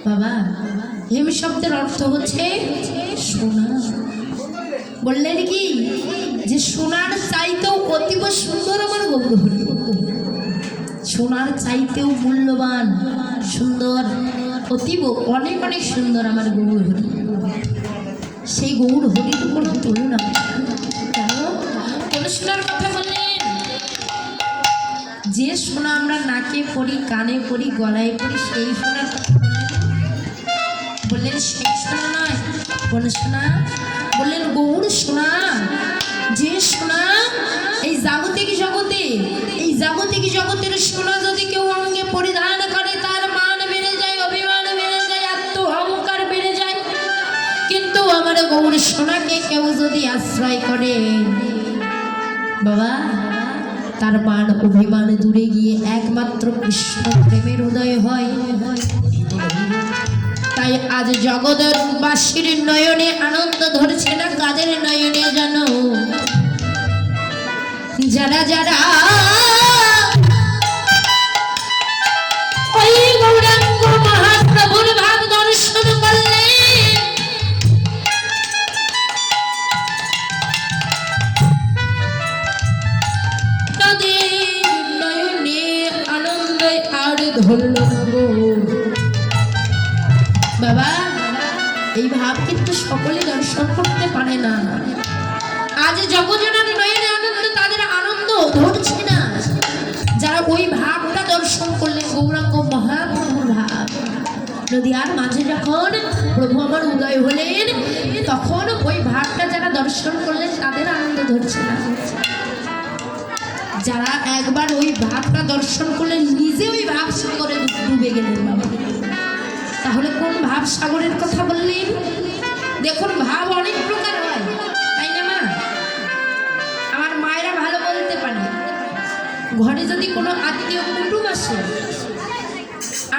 বাবা হেম শব্দের অর্থ হচ্ছে সোনা। বললেন কি যে সোনার চাইতেও অতীব সুন্দর আমার গৌরহরি, সোনার চাইতেও মূল্যবান সুন্দর, অতীব অনেক অনেক সুন্দর আমার গৌরহরি। সেই গৌরহরির কোনো তুলনা কেন? কোন সোনার কথা বললেন? যে সোনা আমরা নাকে পরি, কানে পরি, গলায় পরি, সেই সোনার কথা বললেন। সেই সোনা নয়। কোন সোনা? বললেন গৌর সোনা। যে সোনা এই জাগতিক জগতে, এই জাগতিক জগতের সোনা যদি কেউ অঙ্গে পরিধান করে তার মান বেড়ে যায়, অভিমান বেড়ে যায়, আত্ম অহংকার বেড়ে যায়। কিন্তু আমার গৌর সোনাকে কেউ যদি আশ্রয় করে বাবা, তার মান অভিমান দূরে গিয়ে একমাত্র কৃষ্ণ প্রেমের উদয় হয়। তাই আজ জগতের বাসীর নয়নে আনন্দ ধরছে না, কাদের নয়নে জানো? যারা যারা ওই গৌরাঙ্গ মহাপ্রভুর ভাব দর্শন করলে তাদের নয়নে আনন্দ আর ধরল বাবা। এই ভাব কিন্তু সকলে দর্শন করতে পারে না। আজ জগজনের নয়নে আনন্দ, তাদের আনন্দ ধরছে না যারা ওই ভাবটা দর্শন করলেন, গৌরাঙ্গ মহাপ্রভুর ভাব। নদিয়ার মাঝে যখন প্রভু আমার উদয় হলেন, তখন ওই ভাবটা যারা দর্শন করলেন তাদের আনন্দ ধরছে না। যারা একবার ওই ভাবটা দর্শন করলেন নিজে ওই ভাব সাগরে ডুবে গেলেন বাবা। তাহলে কোন ভাব সাগরের কথা বললেন? দেখুন ভাব অনেক প্রকার হয়, তাই না মা? আমার মায়েরা ভালো বলতে পারে। ঘরে যদি কোনো আত্মীয় কুটুম আসে,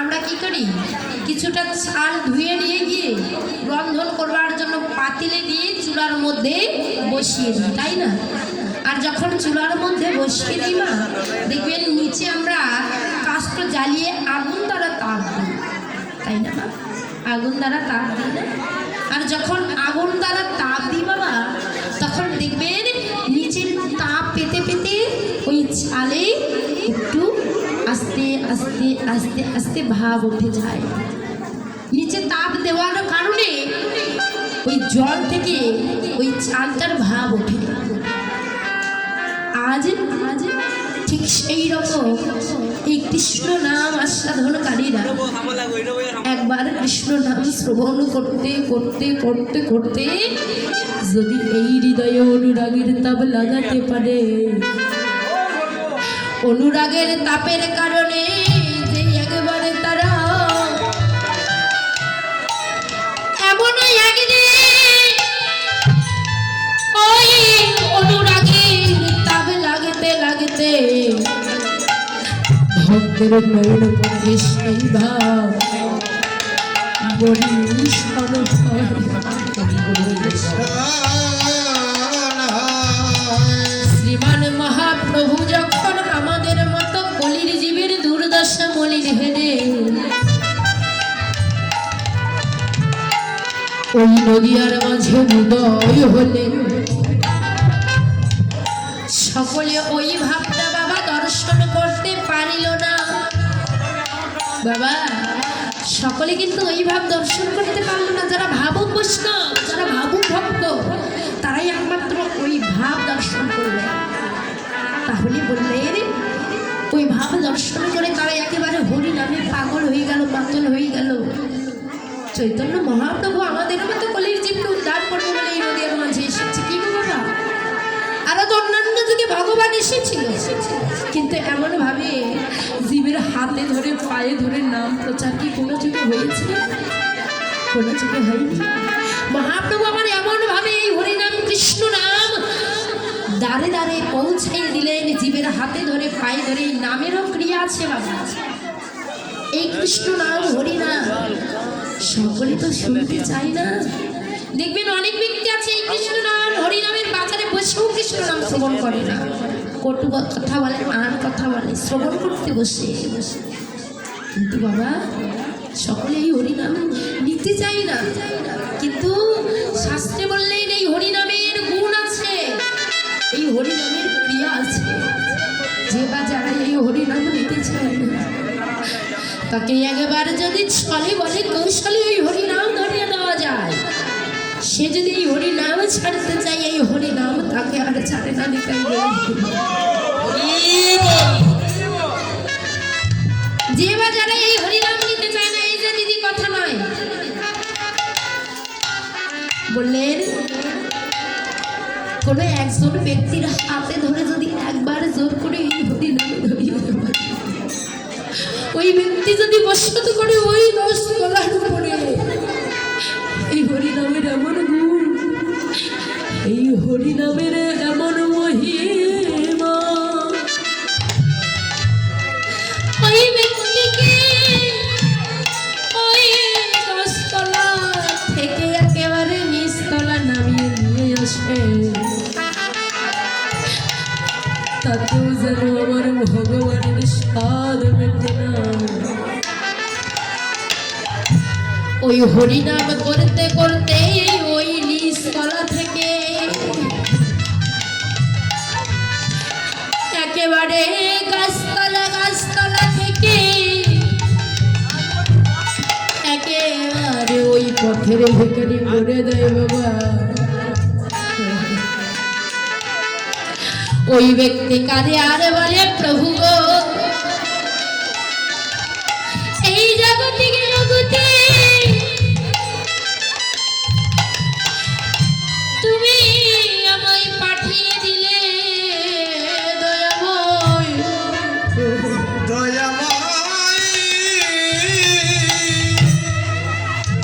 আমরা কি করি? কিছুটা চাল ধুয়ে নিয়ে গিয়ে রন্ধন করবার জন্য পাতিলে দিয়ে চুলার মধ্যে বসিয়ে দিই, তাই না? আর যখন চুলার মধ্যে বসিয়ে দিই মা, দেখবেন নিচে আমরা কাষ্ঠ জ্বালিয়ে আগুন দ্বারা তাপ দিই, তাই না? আগুন দ্বারা তাপ দিই না? আর যখন আগুন দ্বারা তাপ দিই বাবা, তখন দেখবেন নিচের তাপ পেতে পেতে ওই চালে একটু আস্তে আস্তে আস্তে আস্তে ভাব উঠে যায়। নিচে তাপ দেওয়ার কারণে ওই জল থেকে ওই চালটার ভাব ওঠে। আজ ঠিক সেই রকম এই কৃষ্ণ নাম আস্বাদনকারীরা একবার কৃষ্ণ নাম শ্রবণ করতে করতে করতে করতে যদি এই হৃদয়ে অনুরাগের তাপ লাগাতে পারে, অনুরাগের তাপের কারণে যে একবারে তারা এমন একদিন ওই অনুরাগের তাপ লাগতে লাগতে ভক্তের নয়ন পথে সেই ভাব শ্রীমান মহাপ্রভু যখন আমাদের মতো কলির জীবের দুর্দশা মলিন হেনে ওই নদিয়ার মাঝে উদয় হলে, সকলে ওই ভাবটা বাবা দর্শন করতে পারিল না বাবা। সকলে কিন্তু ওই ভাব দর্শন করতে পারল না। যারা ভাবুক বৈষ্ণব, যারা ভাবুক ভক্ত, তারাই একমাত্র ওই ভাব দর্শন করবে। তাহলে বললেন ওই ভাব দর্শন করে তারা একেবারে হরি নামে পাগল হয়ে গেল, মাতল হয়ে গেল। চৈতন্য মহাপ্রভু আমাদের মতো কলির জীবকে উদ্ধার করবে বলে এই নদীর মাঝে এসেছে। কি গো বাবা, আরো তো অন্যান্য যুগে ভগবান এসেছিল, কিন্তু এমন ভাবে জীবের হাতে ধরে পায়ে ধরে নাম প্রচার কি কোনো যুগে হয়েছে? কোনো যুগে হয়নি। মহাপ্রভু আমার এমন ভাবে এই হরিনাম কৃষ্ণ নাম দাঁড়ে দাঁড়ে পৌঁছাই দিলেন, জীবের হাতে ধরে পায়ে ধরে। নামেরও ক্রিয়া আছে বাবা। এই কৃষ্ণ নাম হরিনাম সকলে তো শুনতে চাই না। দেখবেন অনেক ব্যক্তি আছে এই কৃষ্ণ নাম হরিনামের বাজারে বসেও কৃষ্ণ নাম শ্রবণ করে না, কটু কথা বলে, মান কথা বলে শ্রবণ করতে বসে। কিন্তু বাবা সকলে এই হরিনাম নিতে চাই না, কিন্তু শাস্ত্রে বললেন এই হরিনামের গুণ আছে, এই হরিনামের ক্রিয়া আছে। যে বা যারা এই হরিনাম নিতে চায় না তাকে একবার যদি ছলে বলে কৌশলে ওই হরিনাম ধরিয়ে দেওয়া যায়, সে যদি এই হরিনাম ছাড়তে চায় এই হরিনাম তাকে আর ছাড়ে না নিতে। যে বা যারা এই হরিনাম নিতে চায় না, এই যে দিদি কথা নয়, বললেন কোন একজন ব্যক্তির হাতে ধরে যদি একবার জোর করে এই হরিনাম ধরিয়ে দেওয়া, ওই ব্যক্তি যদি বসত করে ওই 10 তলার উপরে, এই হরিনামের এমন গুণ, এই হরিনামের এমন মহিমা, ওই ব্যক্তিকে ওই 10 তলা থেকে একেবারে নিচ তলা নামিয়ে নিয়ে আসে, তাতেও যেন আমার ভগবানের স্বাদ মেটে না। ওই হরিনাম করতে করতে ওই নিচতলা থেকে একেবারে গাছতলা থেকে একেবারে ওই পথের ভিখারি করে দেয় বাবা। ওই ব্যক্তি কাঁদে আর বলে, প্রভু গো, এই জগতে তুমি আমায় পাঠিয়ে দিলে দয়াময়,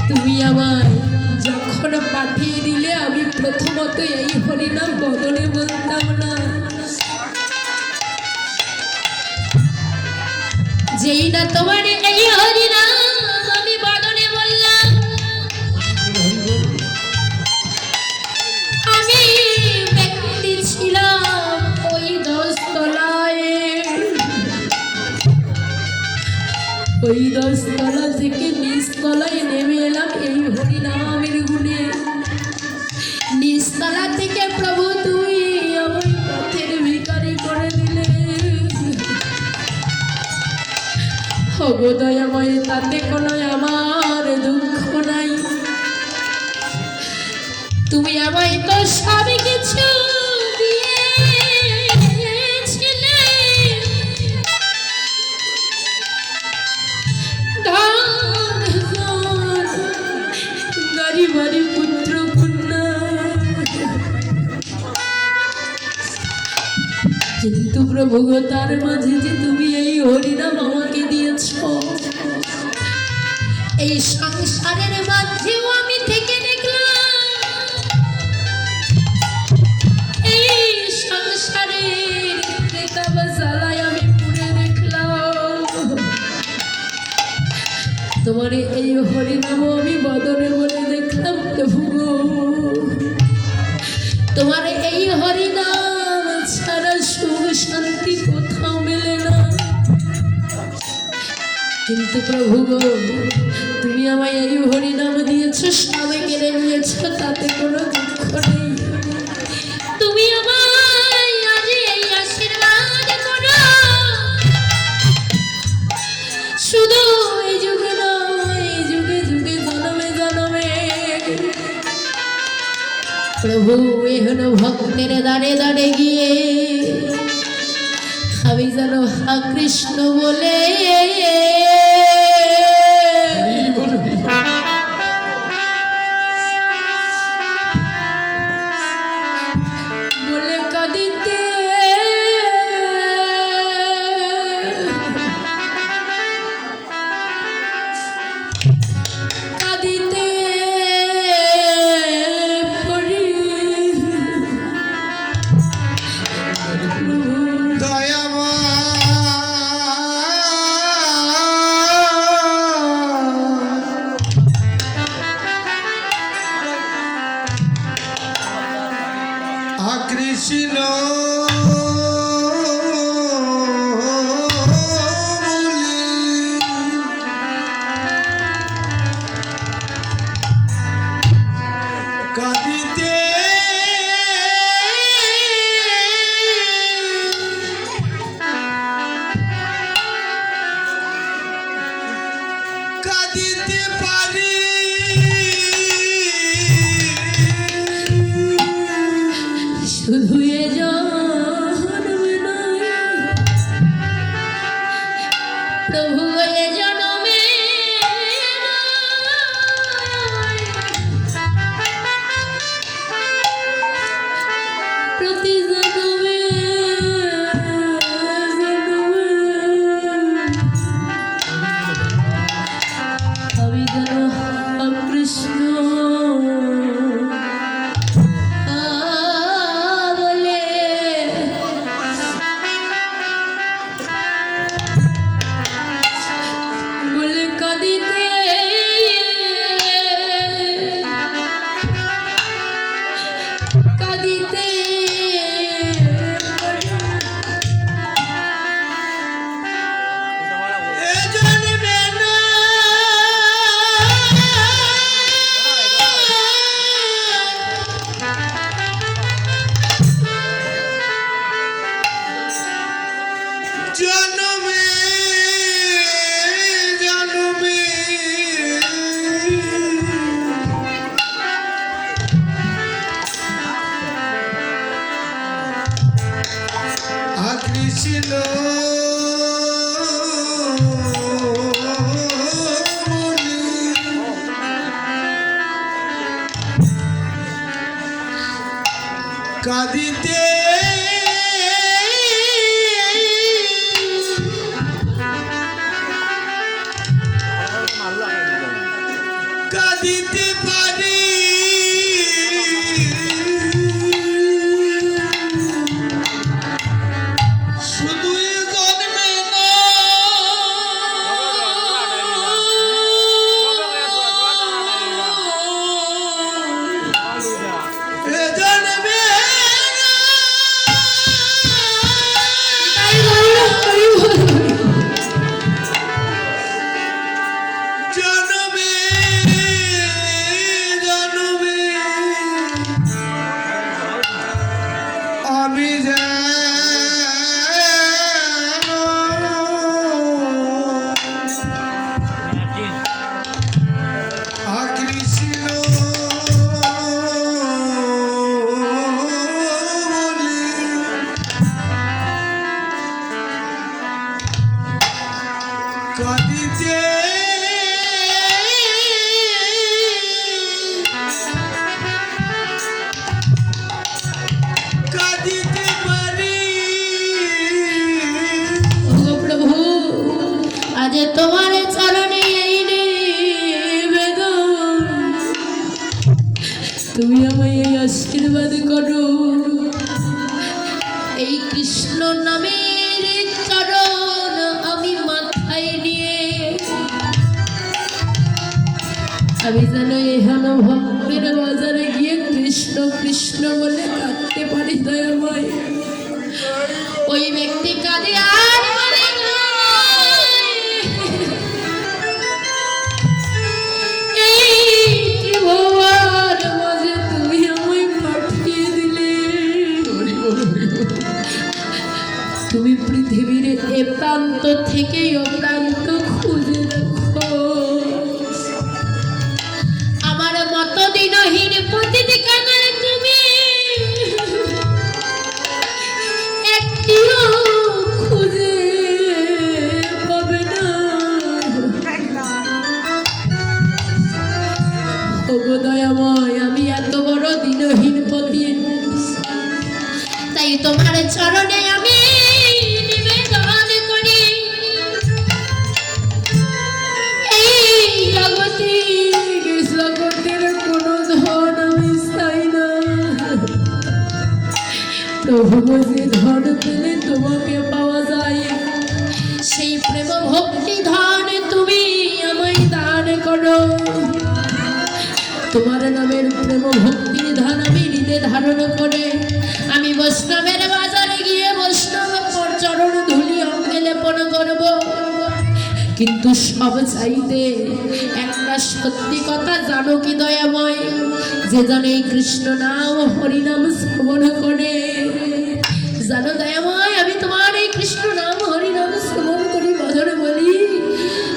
তুমি আমায় যখন পাঠিয়ে দিলে আমি প্রথমত এই হরিনাম বদলে বলতাম না, যেই না তোমার এই হরিনাম আমি বদলে বললাম, আমি ব্যক্তি ছিলাম ওই 10 তলায়, ওই 10 তলা থেকে নিচ তলায় নেমে এলাম এই হরিনামের গুণে। নিচতলা থেকে প্রভু তুমি আমার পথের ভিখারি করে দিলে, ওগো দয়াময়, তাতে কোনো আমার দুঃখ নাই, তুমি আমায় তো সব কিছু দিয়েছিলে, গাড়ি বাড়ি পুত্র কন্যা, কিন্তু প্রভু গো, তার মাঝে যে তুমি এই হরিনাম আমাকে দিয়েছ, এই সংসারের মাঝেও আমি থেকে দেখলাম, এই সংসারের জ্বালায় আমি পুড়ে দেখলাম, তোমার এই হরিনাম আমি বদলে বলে দেখলাম প্রভু গো, তোমার এই হরিনাম ছাড়া সুখ শান্তি কোথাও মেলে না, কিন্তু প্রভু গো, তুমি আমায় এই হরিনাম দিয়েছ, সবে কেড়ে নিয়েছ, তাতে কোনো দুঃখ নেই, তুমি আমায় আজ এই আশীর্বাদ করো, শুধু এই যুগে নয়, এই যুগে যুগে জন্মে জন্মে প্রভু এহন ভক্তের দাঁড়ে দাঁড়ে গিয়ে আমি যেন হা কৃষ্ণ বলে কাঁদিতে কাঁদিতে পড়ি দয়াময় কাঁদিতে পারি শুধু এ জন্মে নয় প্রভু এ জন্মে প্রতি জন্মে আমি যেন কৃষ্ণ বলে বলে কাঁদিতে কাঁদিতে এ জন্মে না জন্মে জন্মে কৃষ্ণ বলি কাঁদিতে কাঁদিতে পারি শুধু এ জন্মে না এ জন্মে তাই বললো হরি বল জন্মে জন্মে আমি যেন কৃষ্ণ বলি কাঁদিতে কাঁদিতে পারি ও প্রভু আজ তোমার চরণে এই নিবেদন তুমি আমায় এই আশীর্বাদ করো এই কৃষ্ণ নামের চরণ আমি মাথায় নিয়ে আমি যেন এহেন ভক্তের বাজারে গিয়ে কৃষ্ণ কৃষ্ণ বলে কাঁদতে পারি দয়াময় ওই ব্যক্তি কাঁদে আর বলে এই ত্রিভুবন মাঝে তুমি আমায় পাঠিয়ে দিলে তুমি পৃথিবীর এ প্রান্ত থেকে ও প্রান্ত খুঁজে দেখো আমার মত দিনহীন প্রতিটি কাঙাল তুমি একটিও খুঁজে পাবে না ওগো দয়াময় আমি এত বড় দিনহীন পতি তাই তোমার চরণে আমি নিবেদন করি এই জগতের কোনো ধন আমি চাই না প্রভু যে ধন পেলে তোমাকে পাওয়া যায় সেই প্রেম ভক্তি ধন তুমি আমায় দান করো তোমার নামের প্রেম ভক্তির ধন আমি হৃদে ধারণ করে আমি বৈষ্ণবের বাজারে গিয়ে বৈষ্ণব চরণ ধুলি অঙ্গে লেপন করব কিন্তু সব চাইতে একটা সত্যি কথা জানো কি দয়াময় যে জানে এই কৃষ্ণ নাম হরিনাম শ্রবণ করে জানো দয়াময় আমি তোমার এই কৃষ্ণ নাম হরিনাম শ্রবণ করি বদরে বলি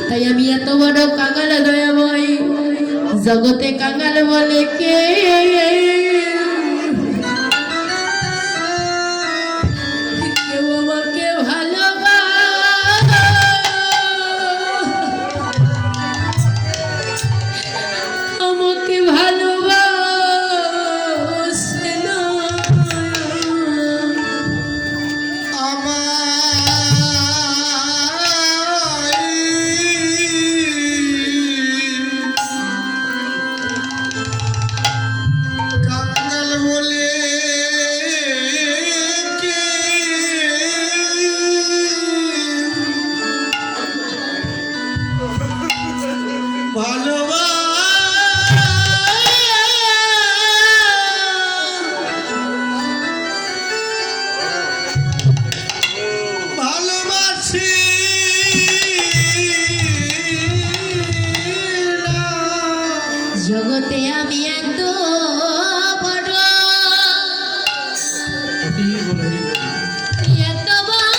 তাই আমি এত বড় কাঙাল দয়াময়, জগতে কাঙাল বলে কে? কেউ আমাকে আমাকে ভালোবাসে না। কাঙ্গাল বলে কে? ভালোবাসি না। জগতে আমি এত বড়, এত বড়,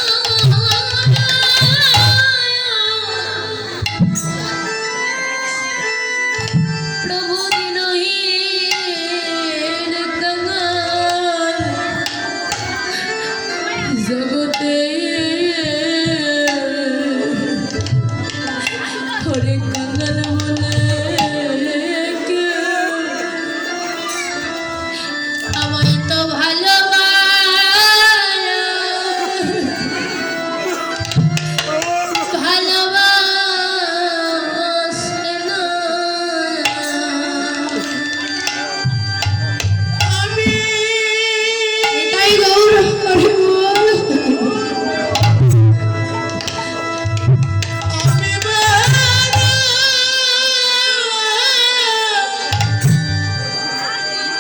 প্রভু দিনহীন কাঙাল, জগতে ওরে কাঙাল বলে কে? আমায় তো ভালোবাসে না। আমি এটাই গৌর হরি বল। আমি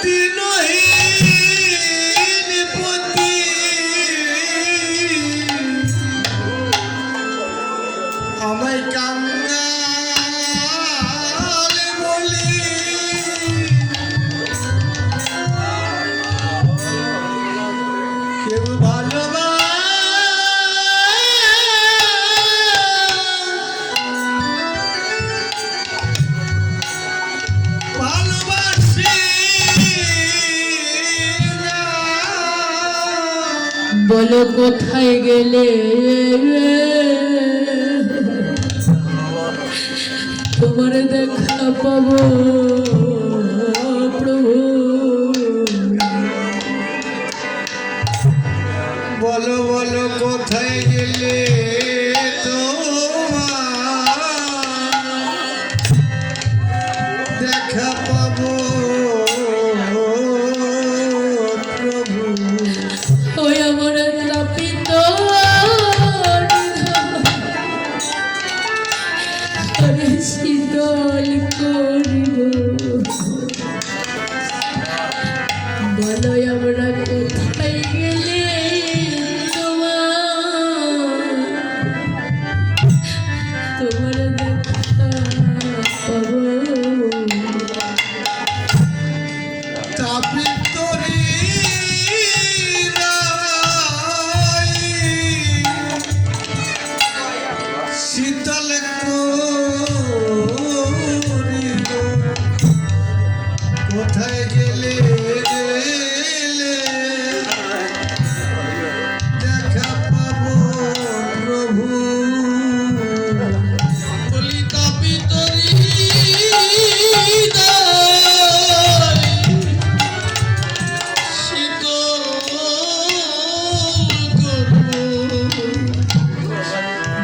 দিনহীন পতি, আমায় কাঙ্গাল বলি। কেউ ভালোবাসি না। বলো কোথায় গেলে তোমার দেখা পাবো প্রভু? বলো বলো কোথায় গেলে তোমার দেখা পাবো প্রভু? ওই আমার তাপিত শীতল করিব, বলো আমরা কোথায় গেলে তোমার দেখা পাবো? তাপিতরি রাই, শীতল করিব, কোথায় গেলে দেখা পাবো প্রভু? বলি তাপিতরি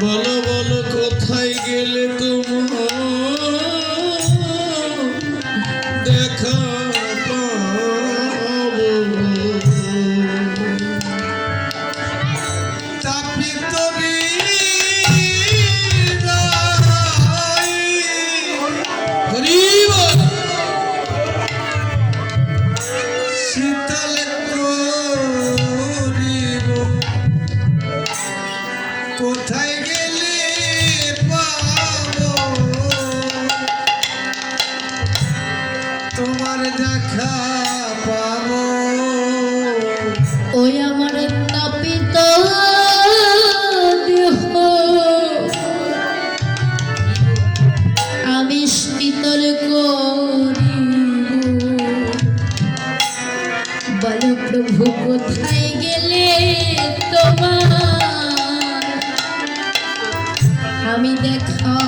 বলো বলো কোথায় গেলে তোমার দেখা পাবো? তাপিতরি রাই, হরি বল। শীতল করিব, কোথায় গেলে পাবো তোমার দেখা পাবো? ওই আমার তাপিত দেহ শীতল করিব বলো প্রভু কোথায় গেলে তোমার আমি দেখা